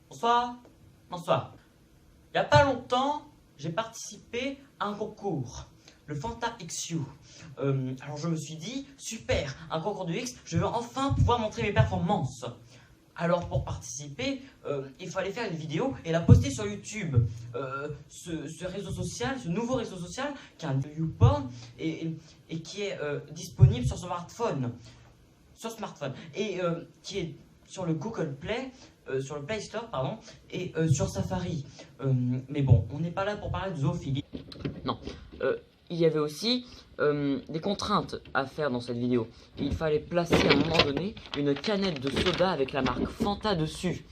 Bonsoir. Bonsoir. Il n'y a pas longtemps, j'ai participé à un concours, le Fanta XU. Alors je me suis dit, super, un concours de X, je vais enfin pouvoir montrer mes performances. Alors pour participer, il fallait faire une vidéo et la poster sur YouTube. Ce réseau social, ce nouveau réseau social, qui est un YouPorn et qui est disponible sur smartphone. Et qui est sur le Google Play, sur le Play Store, pardon, et sur Safari. Mais bon, on n'est pas là pour parler de zoophilie. Non, il y avait aussi des contraintes à faire dans cette vidéo. Il fallait placer à un moment donné une canette de soda avec la marque Fanta dessus.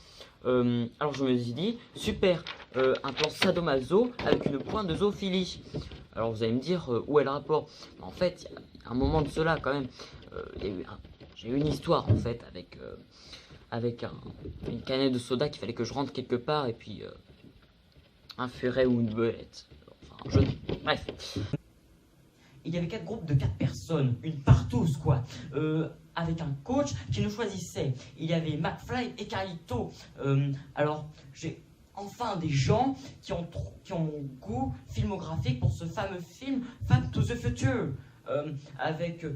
Alors je me suis dit, super, un plan sadomaso avec une pointe de zoophilie. Alors vous allez me dire, où est le rapport? En fait, il y a un moment de cela quand même, j'ai eu une histoire en fait avec une canette de soda qu'il fallait que je rentre quelque part et puis un furet ou une belette. Enfin, bref. Il y avait 4 groupes de 4 personnes, une partouze quoi, avec un coach qui nous choisissait. Il y avait McFly et Carlito. Alors j'ai enfin des gens qui ont mon goût filmographique pour ce fameux film Back to the Future. Avec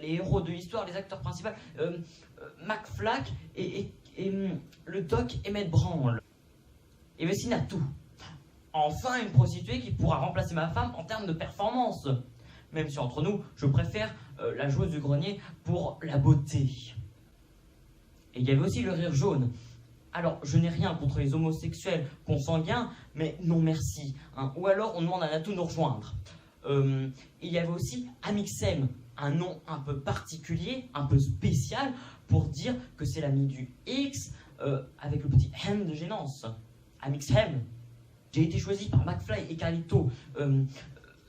les héros de l'histoire, les acteurs principaux, McFly et le doc Emmett Branle. Et Messine a tout. Enfin une prostituée qui pourra remplacer ma femme en termes de performance. Même si entre nous, je préfère la joueuse du grenier pour la beauté. Et il y avait aussi le rire jaune. Alors, je n'ai rien contre les homosexuels consanguins, mais non merci. Hein. Ou alors, on demande à Natou nous rejoindre. Il y avait aussi Amixem, un nom un peu particulier, un peu spécial, pour dire que c'est l'ami du X, avec le petit hem de gênance. Amixem. J'ai été choisi par McFly et Carlito.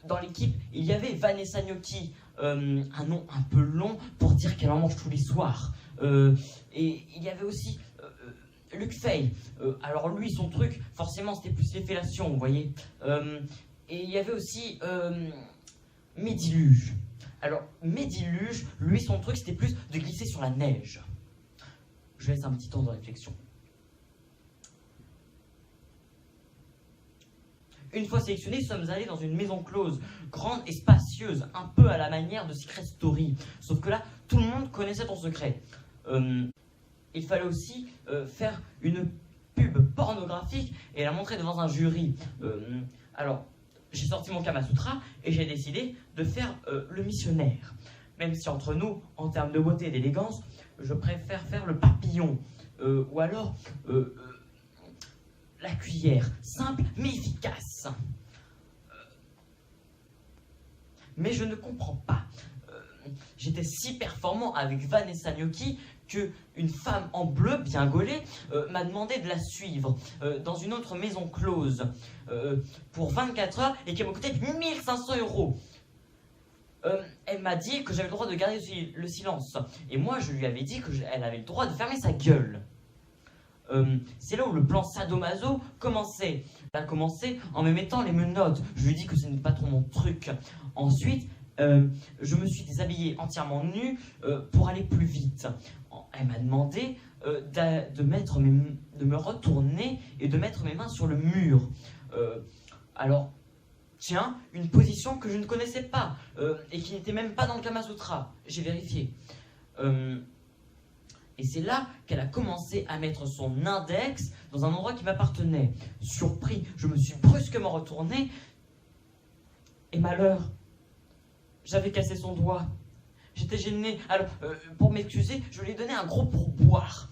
Dans l'équipe, il y avait Vanessa Gnocchi, un nom un peu long pour dire qu'elle en mange tous les soirs. Et il y avait aussi Luc Fay. Alors lui, son truc, forcément, c'était plus les fellations, vous voyez. Et il y avait aussi Médiluge. Alors, Médiluge, lui, son truc, c'était plus de glisser sur la neige. Je laisse un petit temps de réflexion. Une fois sélectionnés, nous sommes allés dans une maison close, grande et spacieuse, un peu à la manière de Secret Story. Sauf que là, tout le monde connaissait ton secret. Il fallait aussi faire une pub pornographique et la montrer devant un jury. Alors, j'ai sorti mon Kamasutra et j'ai décidé de faire le missionnaire. Même si entre nous, en termes de beauté et d'élégance, je préfère faire le papillon. Ou alors... la cuillère, simple mais efficace. Mais je ne comprends pas. J'étais si performant avec Vanessa Gnocchi qu'une femme en bleu bien gaulée m'a demandé de la suivre dans une autre maison close pour 24 heures et qui m'a coûté 1500 €. Elle m'a dit que j'avais le droit de garder le silence. Et moi, je lui avais dit qu'elle avait le droit de fermer sa gueule. C'est là où le plan sadomaso commençait. Elle a commencé en me mettant les menottes. Je lui ai dit que ce n'est pas trop mon truc. Ensuite, je me suis déshabillé entièrement nu pour aller plus vite. Elle m'a demandé de me retourner et de mettre mes mains sur le mur. Alors, tiens, une position que je ne connaissais pas et qui n'était même pas dans le Kamasutra. J'ai vérifié. Et c'est là qu'elle a commencé à mettre son index dans un endroit qui m'appartenait. Surpris, je me suis brusquement retourné. Et malheur, j'avais cassé son doigt. J'étais gêné. Alors, pour m'excuser, je lui ai donné un gros pourboire.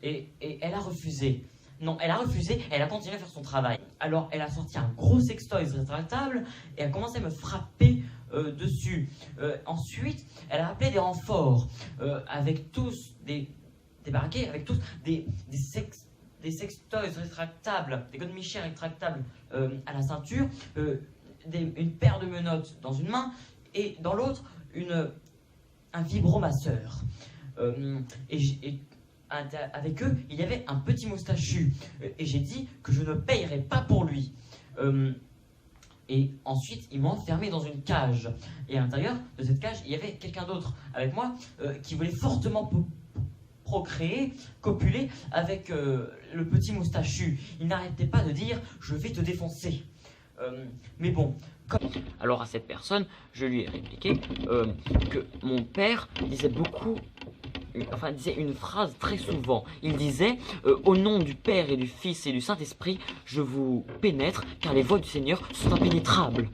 Et elle a refusé. Non, elle a refusé, elle a continué à faire son travail. Alors, elle a sorti un gros sextoy rétractable et a commencé à me frapper dessus. Ensuite, elle a appelé des renforts avec tous des baraquets, avec tous des sextoys rétractables, des godemichères rétractables à la ceinture, une paire de menottes dans une main et dans l'autre un vibromasseur. Avec eux, il y avait un petit moustachu. Et j'ai dit que je ne payerais pas pour lui. Et ensuite, ils m'ont enfermé dans une cage. Et à l'intérieur de cette cage, il y avait quelqu'un d'autre avec moi qui voulait fortement procréer, copuler avec le petit moustachu. Il n'arrêtait pas de dire « je vais te défoncer ». Mais bon, alors à cette personne, je lui ai répliqué que mon père disait disait une phrase très souvent. Il disait au nom du Père et du Fils et du Saint-Esprit, je vous pénètre car les voies du Seigneur sont impénétrables.